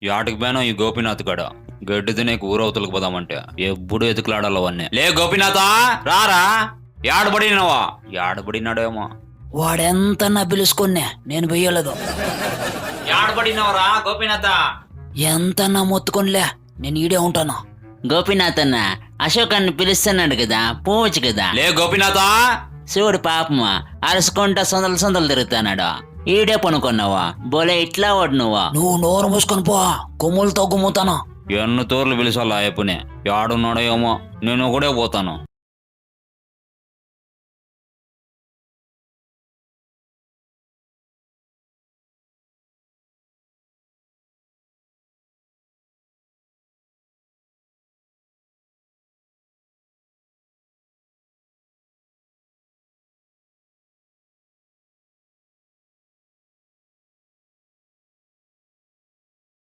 యాటికి పోయినా ఈ గోపీనాథ్ గడ గడ్డి తినేకి ఊరవతలకు పోదామంటే ఎప్పుడు ఎతుకులాడాలి అవన్నీ. లే గోపీనాథ రారా, యాడబడినావా? యాడబడినాడేమో. వాడెంతన్నా పిలుచుకున్నా నేను పోయలేదు. యాడబడినావరా గోపీనాథ? ఎంతన్నా మొత్తుకోనిలే నేను ఈడే ఉంటాను. గోపీనాథ్ అన్న అశోక్ అన్న పిలుస్తున్నాడు కదా, పోవచ్చు కదా. లే గోపీనాథ. చూడు పాపమా అరుసుకుంటా సొందలు తిరుగుతున్నాడు. ఈడే పనుకున్నావా? బోలే ఇట్లా వాడు నువ్వు నోరు మూసుకొని పో, కొమ్ములతో గుమ్ముతాను. ఎన్ని తోర్లు పిలిచాలా అయ్యప్పని, యాడున్నాడో ఏమో, నేను ఒకడే పోతాను.